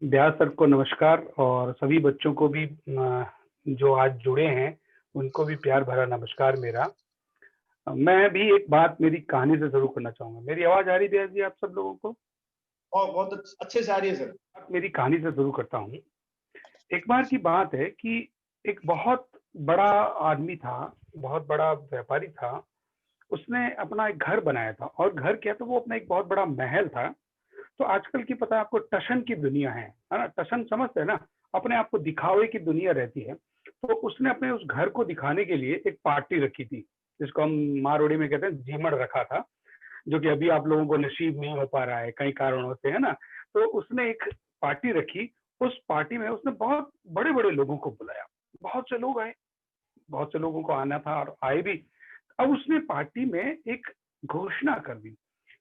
व्यास sir को नमस्कार और सभी बच्चों को भी जो आज जुड़े हैं उनको भी प्यार भरा नमस्कार मेरा। मैं भी एक बात मेरी कहानी से शुरू करना चाहूँगा। मेरी आवाज़ आ रही है व्यास जी आप सब लोगों को? और बहुत अच्छे से आ रही है सर। मेरी कहानी से शुरू करता हूँ। एक बार की बात है कि एक बहुत बड़ा आदमी था, बहुत बड़ा व्यापारी था। उसने अपना एक घर बनाया था और घर क्या था वो अपना एक बहुत बड़ा महल था। तो आजकल की पता है आपको टशन की दुनिया है ना? टशन समझते हैं ना? अपने आप को दिखावे की दुनिया रहती है। तो उसने अपने उस घर को दिखाने के लिए एक पार्टी रखी थी, जिसको हम मारवाड़ी में कहते हैं जीमड़ रखा था, जो कि अभी आप लोगों को नसीब नहीं हो पा रहा है कई कारणों से, है ना? तो उसने एक पार्टी रखी। उस पार्टी में उसने बहुत बड़े-बड़े लोगों को बुलाया। बहुत से लोग आए, बहुत से लोगों को आना था और आए भी। अब उसने पार्टी में एक घोषणा कर दी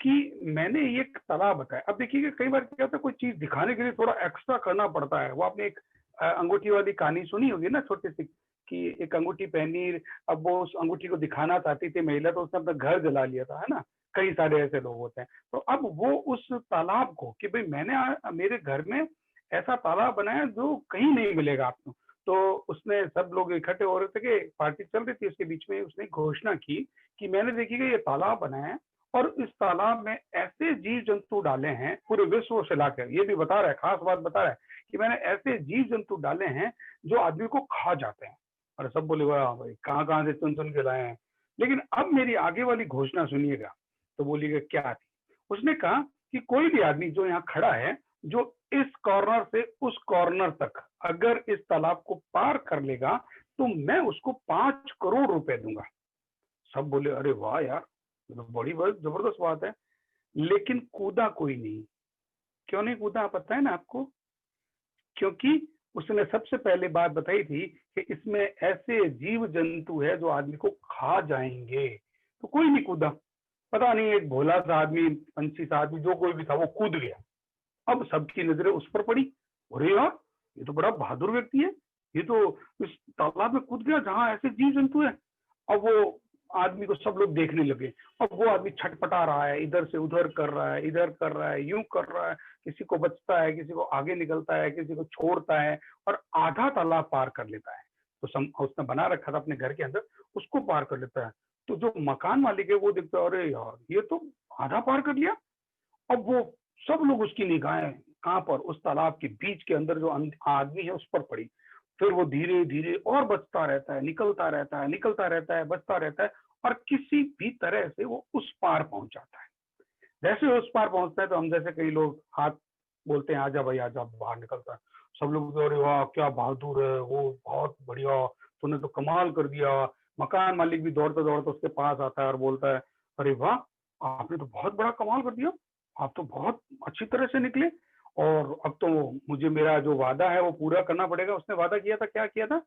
कि मैंने ये एक तालाब बताया। अब देखिए कई बार क्या होता है, कोई चीज दिखाने के लिए थोड़ा एक्स्ट्रा करना पड़ता है। वो आपने एक अंगूठी वाली कहानी सुनी होगी ना, छोटी सी, कि एक अंगूठी पहनी। अब वो उस अंगूठी को दिखाना चाहती थी महिला, तो उसने अपना घर जला लिया था, है ना? कई सारे ऐसे लोग होते हैं। तो अब वो उस तालाब को कि भाई मैंने मेरे घर में ऐसा तालाब बनाया जो कहीं नहीं मिलेगा आपको। तो उसने सब लोग इकट्ठे हो रहे थे कि पार्टी चल रही थी, उसके बीच में उसने घोषणा की कि मैंने देखिएगा ये तालाब बनाया है और इस तालाब में ऐसे जीव जंतु डाले हैं, पूरे विश्व को खिलाकर। ये भी बता रहा है, खास बात बता रहा है कि मैंने ऐसे जीव जंतु डाले हैं जो आदमी को खा जाते हैं। और सब बोले वाह भाई, कहाँ कहाँ से चुन चुन के लाए हैं। लेकिन अब मेरी आगे वाली घोषणा सुनिएगा। तो बोलिएगा क्या थी? उसने कहा कि कोई भी आदमी जो यहाँ खड़ा है, जो इस कॉर्नर से उस कॉर्नर तक अगर इस तालाब को पार कर लेगा तो मैं उसको 5 करोड़ रुपए दूंगा। सब बोले अरे वाह यार, ये तो बड़ी बहुत जबरदस्त बात है। लेकिन कूदा कोई नहीं। क्यों नहीं कूदा पता है ना आपको? क्योंकि उसने सबसे पहले बात बताई थी कि इसमें ऐसे जीव जंतु है जो आदमी को खा जाएंगे। तो कोई नहीं कूदा। पता नहीं एक भोला सा आदमी, पंछी सा आदमी, जो कोई भी था वो कूद गया। अब सबकी नजरें उस पर पड़ी। अरे यार, ये तो बड़ा बहादुर व्यक्ति है। ये तो इस तालाब में कूद गया जहां ऐसे जीव जंतु है। अब वो आदमी को सब लोग देखने लगे। अब वो आदमी छटपटा रहा है, इधर से उधर कर रहा है, इधर कर रहा है, यूं कर रहा है। किसी को बचता है, किसी को आगे निकलता है, किसी को छोड़ता है और आधा तालाब पार कर लेता है। तो उसने बना रखा था अपने घर के अंदर, उसको पार कर लेता है। तो जो मकान मालिक है वो देखता है, अरे यार ये तो आधा पार कर लिया। अब वो सब लोग उसकी निगाहें कहाँ पर, उस तालाब के बीच के अंदर जो आदमी है उस पर पड़ी। फिर वो धीरे धीरे और बचता रहता है, निकलता रहता है, निकलता रहता है, बचता रहता है और किसी भी तरह से वो उस पार पहुंच जाता है। जैसे उस पार पहुंचता है तो हम जैसे कई लोग हाथ बोलते हैं आजा भाई आजा, बाहर निकलता है। सब लोग बोलते हैं, अरे वाह क्या बहादुर है वो, बहुत बढ़िया, तूने तो कमाल कर दिया। मकान मालिक भी दौड़ता दौड़ता उसके पास आता है और बोलता है, अरे वाह आपने तो बहुत बड़ा कमाल कर दिया, आप तो बहुत अच्छी तरह से निकले। और अब तो मुझे मेरा जो वादा है वो पूरा करना पड़ेगा। उसने वादा किया था, क्या किया था?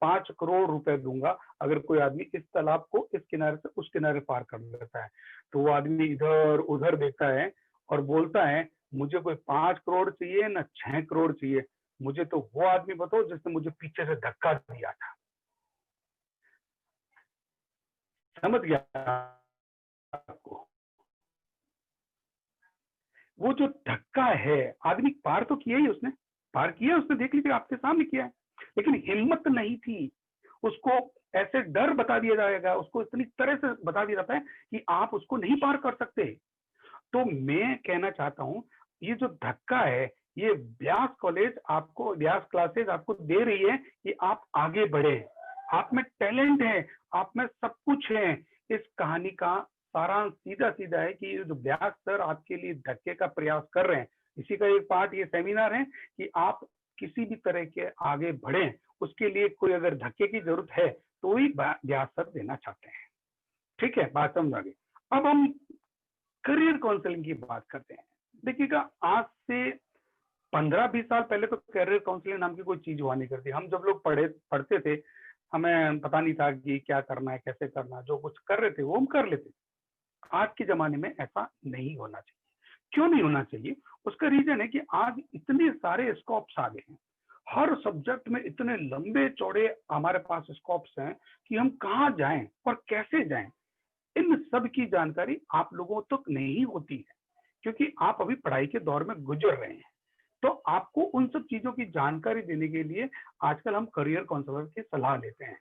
5 करोड़ रुपए दूंगा अगर कोई आदमी इस तालाब को इस किनारे से उस किनारे पार कर लेता है। तो वो आदमी इधर उधर देखता है और बोलता है, मुझे कोई 5 करोड़ चाहिए ना 6 करोड़ चाहिए, मुझे तो वो आदमी बताओ जिसने मुझे पीछे से धक्का दिया था। समझ गया आपको? वो जो धक्का है, आदमी पार तो किया ही उसने, पार किया उसने, देख लीजिए आपके सामने किया है। लेकिन हिम्मत नहीं थी उसको। ऐसे डर बता दिया जाएगा उसको, इतनी तरह से बता दिया जाता है कि आप उसको नहीं पार कर सकते। तो मैं कहना चाहता हूँ, ये जो धक्का है, ये व्यास कॉलेज आपको, व्यास क्लासेस आपको दे रही है कि आप आगे बढ़े। आप में टैलेंट है, आप में सब कुछ है। इस कहानी का सारांश सीधा सीधा है कि ये जो व्यास सर आपके लिए धक्के का प्रयास कर रहे हैं, इसी का एक पार्ट ये सेमिनार है कि आप किसी भी तरह के आगे बढ़े। उसके लिए कोई अगर धक्के की जरूरत है तो ही व्यास सर देना चाहते हैं। ठीक है, बात समझ आ गई। अब हम करियर काउंसलिंग की बात करते हैं। देखिएगा, आज से 15-20 साल पहले तो करियर काउंसलिंग नाम की कोई चीज हुआ नहीं करती। हम जब लोग पढ़ते थे, हमें पता नहीं था कि क्या करना है, कैसे करना है। जो कुछ कर रहे थे वो हम कर लेते। आज के जमाने में ऐसा नहीं होना चाहिए। क्यों नहीं होना चाहिए? उसका रीजन है कि आज इतने सारे स्कोप्स आ गए हैं। हर सब्जेक्ट में इतने लंबे चौड़े हमारे पास स्कोप्स हैं कि हम कहाँ जाएं और कैसे जाएं, इन सब की जानकारी आप लोगों तक नहीं होती है, क्योंकि आप अभी पढ़ाई के दौर में गुजर रहे हैं। तो आपको उन सब चीजों की जानकारी देने के लिए आजकल हम करियर काउंसलर की सलाह लेते हैं।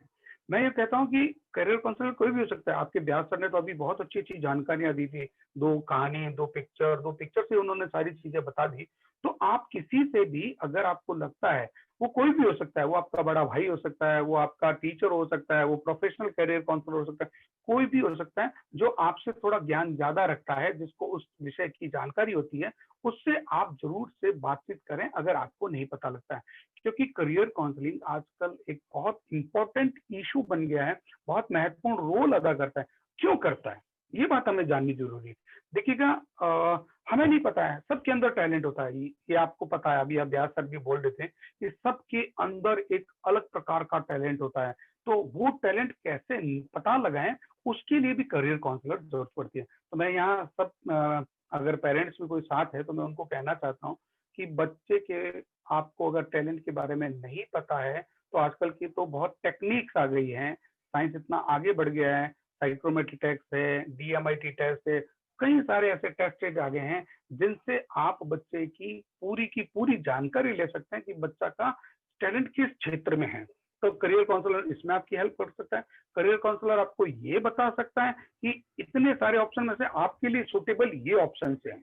मैं ये कहता हूँ कि करियर काउंसलर कोई भी हो सकता है। आपके ब्यास सर ने तो अभी बहुत अच्छी अच्छी जानकारियां दी थी, 2 कहानी, 2 पिक्चर से उन्होंने सारी चीजें बता दी। तो आप किसी से भी अगर आपको लगता है, वो कोई भी हो सकता है, वो आपका बड़ा भाई हो सकता है, वो आपका टीचर हो सकता है, वो प्रोफेशनल करियर काउंसलर हो सकता है, कोई भी हो सकता है जो आपसे थोड़ा ज्ञान ज्यादा रखता है, जिसको उस विषय की जानकारी होती है, उससे आप जरूर से बातचीत करें अगर आपको नहीं पता लगता है। क्योंकि करियर काउंसलिंग आजकल एक बहुत इंपॉर्टेंट इशू बन गया है, बहुत महत्वपूर्ण रोल अदा करता है। क्यों करता है, ये बात हमें जाननी जरूरी है। देखिएगा, हमें नहीं पता है, सबके अंदर टैलेंट होता है, ये आपको पता है। अभी व्यास सर भी बोल रहे थे कि सबके अंदर एक अलग प्रकार का टैलेंट होता है। तो वो टैलेंट कैसे पता लगाएं, उसके लिए भी करियर काउंसलर जरूरत पड़ती है। तो मैं यहाँ सब अगर पेरेंट्स में कोई साथ है तो मैं उनको कहना चाहता हूँ कि बच्चे के, आपको अगर टैलेंट के बारे में नहीं पता है, तो आजकल की तो बहुत टेक्निक्स आ गई हैं, साइंस इतना आगे बढ़ गया है, साइक्रोमेट्री टेस्ट है, DMIT टेस्ट है, कई सारे ऐसे टेस्ट आ गए हैं जिनसे आप बच्चे की पूरी जानकारी ले सकते हैं कि बच्चा का टैलेंट किस क्षेत्र में है। तो करियर काउंसलर इसमें आपकी हेल्प कर सकता है। करियर काउंसलर आपको ये बता सकता है कि इतने सारे ऑप्शन में से आपके लिए सुटेबल ये ऑप्शन है।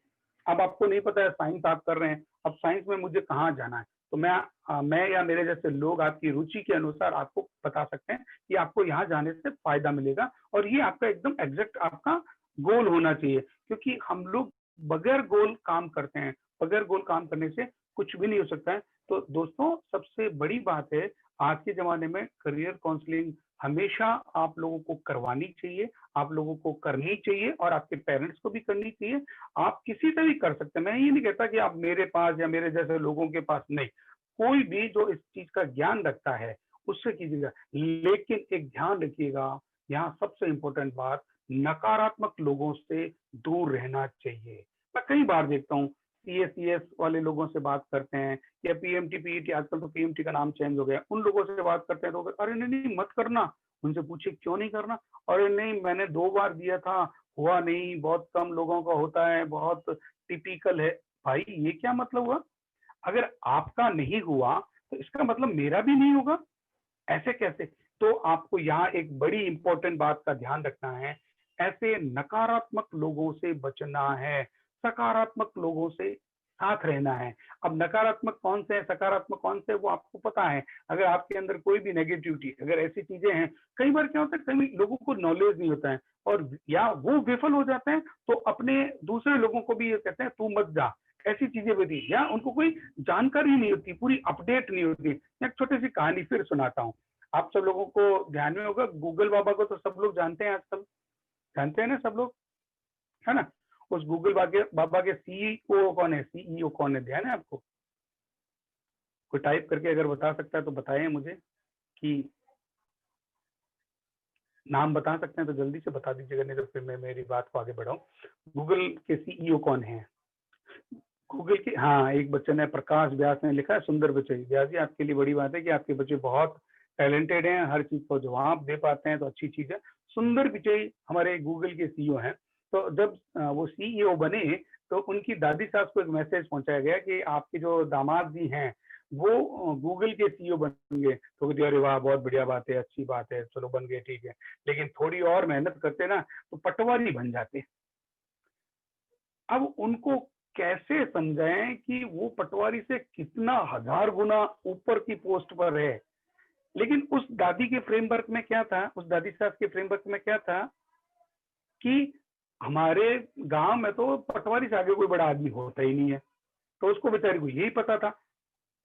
अब आपको नहीं पता है, साइंस आप कर रहे हैं, अब साइंस में मुझे कहाँ जाना है, तो मैं या मेरे जैसे लोग आपकी रुचि के अनुसार आपको बता सकते हैं कि आपको यहाँ जाने से फायदा मिलेगा, और ये आपका एकदम एग्जैक्ट आपका गोल होना चाहिए। क्योंकि हम लोग बगैर गोल काम करते हैं, बगैर गोल काम करने से कुछ भी नहीं हो सकता है। तो दोस्तों, सबसे बड़ी बात है, आज के जमाने में करियर काउंसलिंग हमेशा आप लोगों को करवानी चाहिए, आप लोगों को करनी चाहिए, और आपके पेरेंट्स को भी करनी चाहिए। आप किसी से भी कर सकते हैं, मैं ये नहीं कहता कि आप मेरे पास या मेरे जैसे लोगों के पास नहीं, कोई भी जो इस चीज का ज्ञान रखता है उससे कीजिएगा। लेकिन एक ध्यान रखिएगा, यहाँ सबसे इंपॉर्टेंट बात, नकारात्मक लोगों से दूर रहना चाहिए। मैं कई बार देखता हूँ, CS वाले लोगों से बात करते हैं, या PMT PET, आजकल तो PMT का नाम चेंज हो गया, उन लोगों से बात करते हैं तो अरे नहीं नहीं मत करना। उनसे पूछे क्यों नहीं करना, अरे नहीं मैंने 2 बार दिया था, हुआ नहीं, बहुत कम लोगों का होता है, बहुत टिपिकल है। भाई ये क्या मतलब हुआ? अगर आपका नहीं हुआ तो इसका मतलब मेरा भी नहीं होगा, ऐसे कैसे? तो आपको यहाँ एक बड़ी इंपॉर्टेंट बात का ध्यान रखना है, ऐसे नकारात्मक लोगों से बचना है, सकारात्मक लोगों से साथ रहना है। अब नकारात्मक कौन से हैं, सकारात्मक कौन से, वो आपको पता है। अगर आपके अंदर कोई भी नेगेटिविटी, अगर ऐसी चीजें हैं, कई बार क्या होता है, कई लोगों को नॉलेज नहीं होता है, और या वो विफल हो जाते हैं, तो अपने दूसरे लोगों को भी ये कहते हैं तू मत जा, ऐसी चीजें भी, या उनको कोई जानकारी नहीं होती, पूरी अपडेट नहीं होती। एक छोटी सी कहानी फिर सुनाता हूँ, आप सब लोगों को ध्यान में होगा, गूगल बाबा को तो सब लोग जानते हैं आजकल, जानते हैं ना सब लोग, है ना? उस गूगल बाबा के CEO कौन है, CEO कौन है, ध्यान है आपको? कोई टाइप करके अगर बता सकता है तो बताएं मुझे, कि नाम बता सकते हैं तो जल्दी से बता दीजिएगा, नहीं तो फिर मैं मेरी बात को आगे बढ़ाऊं। गूगल के CEO कौन है? गूगल के, हाँ, एक बच्चे ने, प्रकाश व्यास ने लिखा है, सुंदर पिचई। व्यास जी, आपके लिए बड़ी बात है कि आपके बच्चे बहुत टैलेंटेड हैं, हर चीज को जवाब दे पाते हैं, तो अच्छी चीज है। सुंदर पिचई हमारे गूगल के CEO हैं। तो जब वो CEO बने, तो उनकी दादी सास को एक मैसेज पहुंचाया गया कि आपके जो दामाद जी हैं वो गूगल के CEO बन गए। तो कहते अरे वाह, बहुत बढ़िया बात है, अच्छी बात है, चलो बन गए, ठीक है, लेकिन थोड़ी और मेहनत करते ना तो पटवारी बन जाते। अब उनको कैसे समझाएं कि वो पटवारी से कितना 1000 गुना ऊपर की पोस्ट पर है। लेकिन उस दादी के फ्रेमवर्क में क्या था, उस दादी साहब के फ्रेमवर्क में क्या था कि हमारे गांव में तो पटवारी से आगे कोई बड़ा आदमी होता ही नहीं है, तो उसको बेचारी को यही पता था।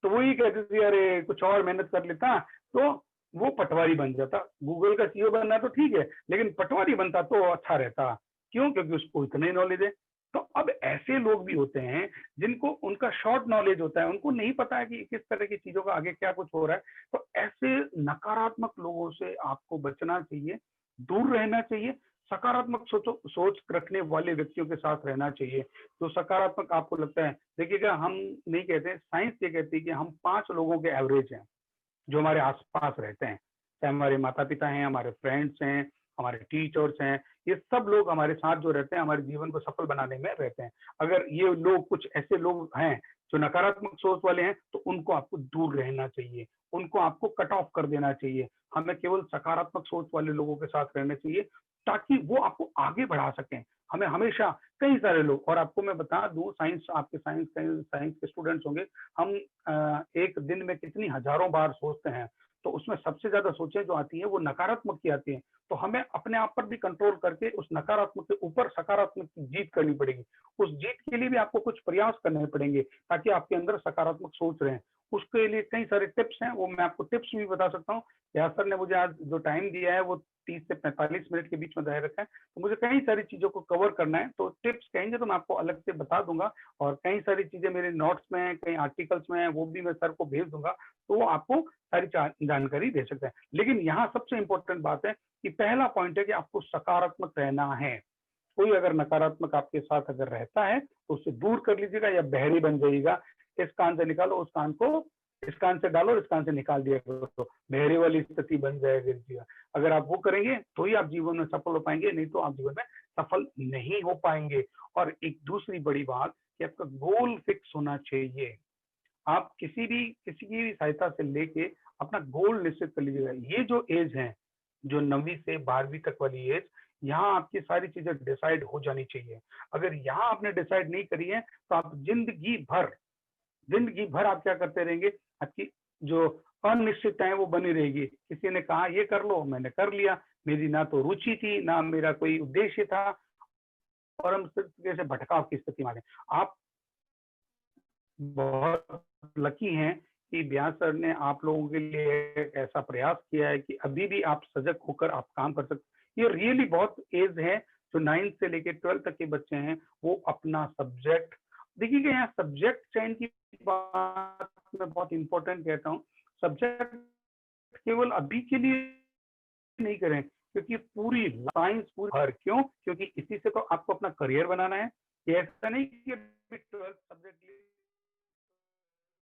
तो वो ये कहते थे अरे कुछ और मेहनत कर लेता तो वो पटवारी बन जाता। गूगल का CEO बनना तो ठीक है, लेकिन पटवारी बनता तो अच्छा रहता। क्यों? क्योंकि उसको इतने नॉलेज है। तो अब ऐसे लोग भी होते हैं जिनको उनका शॉर्ट नॉलेज होता है, उनको नहीं पता है कि किस तरह की चीजों का आगे क्या कुछ हो रहा है। तो ऐसे नकारात्मक लोगों से आपको बचना चाहिए, दूर रहना चाहिए, सकारात्मक सोच रखने वाले व्यक्तियों के साथ रहना चाहिए। जो सकारात्मक आपको लगता है, देखिएगा, हम नहीं कहते, साइंस ये कहती है कि हम 5 लोगों के एवरेज हैं जो हमारे आसपास रहते हैं, चाहे हमारे माता पिता हैं, हमारे फ्रेंड्स हैं, हमारे टीचर्स हैं, ये सब लोग हमारे साथ जो रहते हैं, हमारे जीवन को सफल बनाने में रहते हैं। अगर ये लोग कुछ ऐसे लोग हैं जो नकारात्मक सोच वाले हैं, तो उनको आपको दूर रहना चाहिए, उनको आपको कट ऑफ कर देना चाहिए। हमें केवल सकारात्मक सोच वाले लोगों के साथ रहना चाहिए, ताकि वो आपको आगे बढ़ा सकें। हमें हमेशा कई सारे लोग, और आपको मैं बता दूं, साइंस, आपके साइंस के स्टूडेंट्स होंगे, हम एक दिन में कितनी हजारों बार सोचते हैं, तो उसमें सबसे ज्यादा सोचें जो आती है वो नकारात्मक की आती है। तो हमें अपने आप पर भी कंट्रोल करके उस नकारात्मक के ऊपर सकारात्मक की जीत करनी पड़ेगी। उस जीत के लिए भी आपको कुछ प्रयास करने पड़ेंगे, ताकि आपके अंदर सकारात्मक सोच रहे। उसके लिए कई सारे टिप्स हैं, वो मैं आपको टिप्स भी बता सकता हूँ। यासर ने मुझे आज जो टाइम दिया है वो 30 से 45 मिनट के बीच में दायरा रखा है, तो मुझे कई सारी चीजों को कवर करना है। तो टिप्स कहेंगे तो मैं आपको अलग से बता दूंगा, और कई सारी चीजें मेरे नोट्स में हैं, कई आर्टिकल्स में हैं, वो भी मैं सर को भेज दूंगा, तो वो आपको सारी जानकारी दे सकते हैं। लेकिन यहाँ सबसे इंपॉर्टेंट बात है कि पहला पॉइंट है कि आपको सकारात्मक रहना है। कोई अगर नकारात्मक आपके साथ अगर रहता है तो उससे दूर कर लीजिएगा, या बहरी बन जाइएगा। इस कान से निकालो, उस कान को इस कान से डालो, इस कान से निकाल दिया करो, तो बहरे वाली स्थिति बन जाएगी। अगर आप वो करेंगे तो ही आप जीवन में सफल हो पाएंगे, नहीं तो आप जीवन में सफल नहीं हो पाएंगे। और एक दूसरी बड़ी बात कि आपका गोल फिक्स होना चाहिए। आप किसी की भी सहायता से लेके अपना गोल निश्चित कर लीजिएगा। ये जो एज है, जो 9वीं से 12वीं तक वाली एज, यहाँ आपकी सारी चीजें डिसाइड हो जानी चाहिए। अगर यहाँ आपने डिसाइड नहीं करी है, तो आप जिंदगी भर आप क्या करते रहेंगे, आपकी जो अनिश्चितता है वो बनी रहेगी। किसी ने कहा ये कर लो, मैंने कर लिया, मेरी ना तो रुचि थी, ना मेरा कोई उद्देश्य था, और हम जैसे भटकाव की स्थिति में आ गए। आप बहुत लकी हैं कि व्यास सर ने आप लोगों के लिए एक ऐसा प्रयास किया है कि अभी भी आप सजग होकर आप काम कर सकते। ये रियली बहुत एज है, जो 9th से लेके 12th तक के बच्चे हैं, वो अपना सब्जेक्ट देखिएगा। यहाँ सब्जेक्ट चयन की बात मैं बहुत इंपॉर्टेंट कहता हूँ। सब्जेक्ट केवल अभी के लिए नहीं करें, क्योंकि पूरी साइंस पूरी भर, क्यों? क्योंकि इसी से तो आपको अपना करियर बनाना है। ये ऐसा नहीं कि 12th सब्जेक्ट